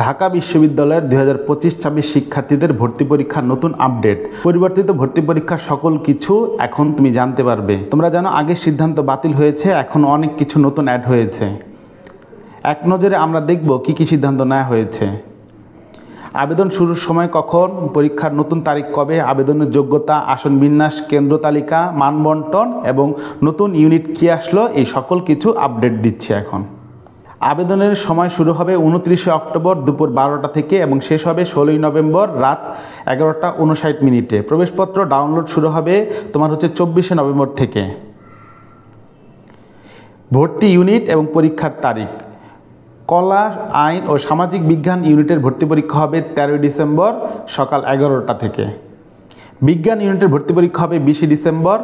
ঢাকা বিশ্ববিদ্যালয়ের 2025-26 শিক্ষার্থীদের ভর্তি পরীক্ষার নতুন আপডেট। পরিবর্তিত ভর্তি পরীক্ষার সকল কিছু এখন তুমি জানতে পারবে। তোমরা জানো আগের সিদ্ধান্ত বাতিল হয়েছে, এখন অনেক কিছু নতুন অ্যাড হয়েছে। এক নজরে আমরা দেখব কি কি সিদ্ধান্ত নেওয়া হয়েছে। আবেদন শুরুর সময় কখন, পরীক্ষার নতুন তারিখ কবে, আবেদনের যোগ্যতা, আসন বিন্যাস, কেন্দ্র তালিকা, মানবন্টন এবং নতুন ইউনিট কী আসলো, এই সকল কিছু আপডেট দিচ্ছে এখন। আবেদনের সময় শুরু হবে 29 অক্টোবর দুপুর 12টা থেকে এবং শেষ হবে 16 নভেম্বর রাত 11:59। প্রবেশপত্র ডাউনলোড শুরু হবে তোমার 24 নভেম্বর থেকে। ভর্তি ইউনিট এবং পরীক্ষার তারিখ। কলা, আইন ও সামাজিক বিজ্ঞান ইউনিটের ভর্তি পরীক্ষা হবে 13 ডিসেম্বর সকাল 11টা থেকে। বিজ্ঞান ইউনিটের ভর্তি পরীক্ষা হবে 20 ডিসেম্বর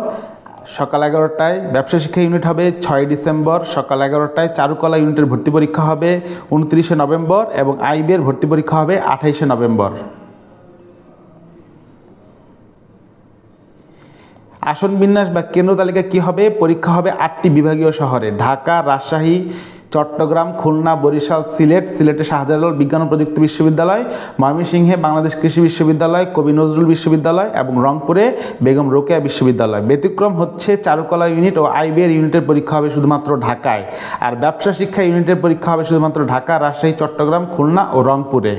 সকাল 11টায়। ব্যবসা শিক্ষা ইউনিট হবে 6 ডিসেম্বর সকাল 11টায়। চারুকলা ইউনিটের ভর্তি পরীক্ষা হবে 29 নভেম্বর এবং আইবিএর ভর্তি পরীক্ষা হবে 28 নভেম্বর। আসন বিন্যাস বা কেন্দ্র তালিকা কী হবে? পরীক্ষা হবে 8টি বিভাগীয় শহরে: ঢাকা, রাজশাহী, চট্টগ্রাম, খুলনা, বরিশাল, সিলেটে শাহজালাল বিজ্ঞান ও প্রযুক্তি বিশ্ববিদ্যালয়, ময়মনসিংহে বাংলাদেশ কৃষি বিশ্ববিদ্যালয়, কবি নজরুল বিশ্ববিদ্যালয় এবং রংপুরে বেগম রোকেয়া বিশ্ববিদ্যালয়। ব্যতিক্রম হচ্ছে চারুকলা ইউনিট ও আইবিএর ইউনিটের পরীক্ষা হবে শুধুমাত্র ঢাকায়, আর ব্যবসা শিক্ষা ইউনিটের পরীক্ষা হবে শুধুমাত্র ঢাকা, রাজশাহী, চট্টগ্রাম, খুলনা ও রংপুরে।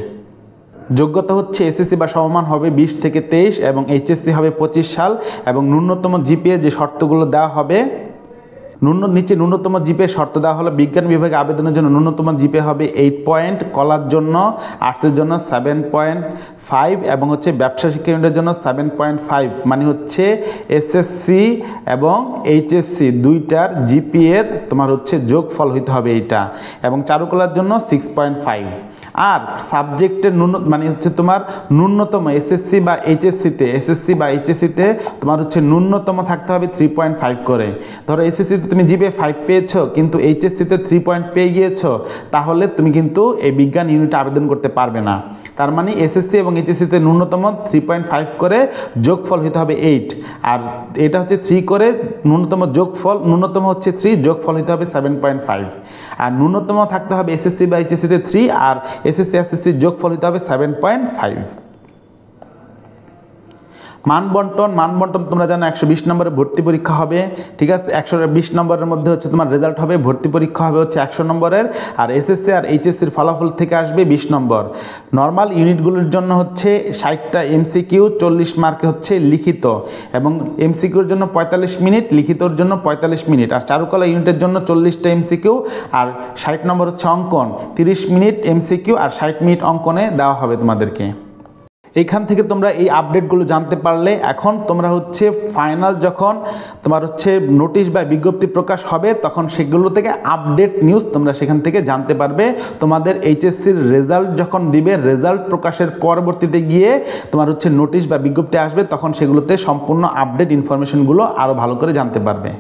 যোগ্যতা হচ্ছে এসএসসি বা সমমান হবে 20 থেকে 23 এবং এইচএসসি হবে 25 সাল এবং ন্যূনতম জিপিএ যে শর্তগুলো দেওয়া হবে, নিচে ন্যূনতম জিপে শর্ত দেওয়া হলো। বিজ্ঞান বিভাগে আবেদনের জন্য ন্যূনতম জিপে হবে 8 পয়েন্ট, কলার জন্য, আর্টসের জন্য 7.5 এবং ব্যবসা শিক্ষা ইউনিটের জন্য 7.5। মানে এসএসসি এবং এইচএসসি দুইটার জিপিএর তোমার যোগফল হইতে হবে এইটা, এবং চারুকলার জন্য 6.5। আর সাবজেক্টের তোমার ন্যূনতম এসএসসি বা এইচএসসিতে তোমার ন্যূনতম থাকতে হবে 3.5 করে। ধরো এসএসসিতে তুমি জিপে 5 পেয়েছো কিন্তু এইচএসসিতে 3 পয়েন্ট পেয়ে গিয়েছো, তাহলে তুমি কিন্তু এই বিজ্ঞান ইউনিটে আবেদন করতে পারবে না। তার মানে এসএসসি এবং এইচএসসিতে ন্যূনতম 3.5 করে, যোগফল হতে হবে 8, আর এটা 3 করে ন্যূনতম যোগফল, ন্যূনতম 3, যোগফল হতে হবে 7.5। আর ন্যূনতম থাকতে হবে এসএসসি বা এইচএসসিতে 3 আর এসএসসির যোগফল হতে হবে 7.5। মানবন্টন তোমরা জানো 120 নম্বরের ভর্তি পরীক্ষা হবে, ঠিক আছে। 120 নম্বরের মধ্যে তোমার রেজাল্ট হবে, ভর্তি পরীক্ষা হবে 100 নম্বরের, আর এসএসসি আর এইচএসসির ফলাফল থেকে আসবে 20 নম্বর। নর্মাল ইউনিটগুলোর জন্য 60টা এমসিকিউ, 40 মার্কে লিখিত, এবং এমসিকিউর জন্য 45 মিনিট, লিখিতর জন্য 45 মিনিট। আর চারুকলা ইউনিটের জন্য 40টা এমসিকিউ আর 60 নম্বর অঙ্কন, 30 মিনিট এমসিকিউ আর 60 মিনিট অঙ্কনে দেওয়া হবে তোমাদেরকে। এইখান থেকে তোমরা এই আপডেটগুলো জানতে পারলে এখন তোমরা ফাইনাল যখন তোমার নোটিশ বা বিজ্ঞপ্তি প্রকাশ হবে তখন সেগুলো থেকে আপডেট নিউজ তোমরা সেখান থেকে জানতে পারবে। তোমাদের এইচএসসির রেজাল্ট যখন দিবে, রেজাল্ট প্রকাশের পরবর্তীতে গিয়ে তোমার নোটিশ বা বিজ্ঞপ্তি আসবে, তখন সেগুলোতে সম্পূর্ণ আপডেট ইনফরমেশনগুলো আরও ভালো করে জানতে পারবে।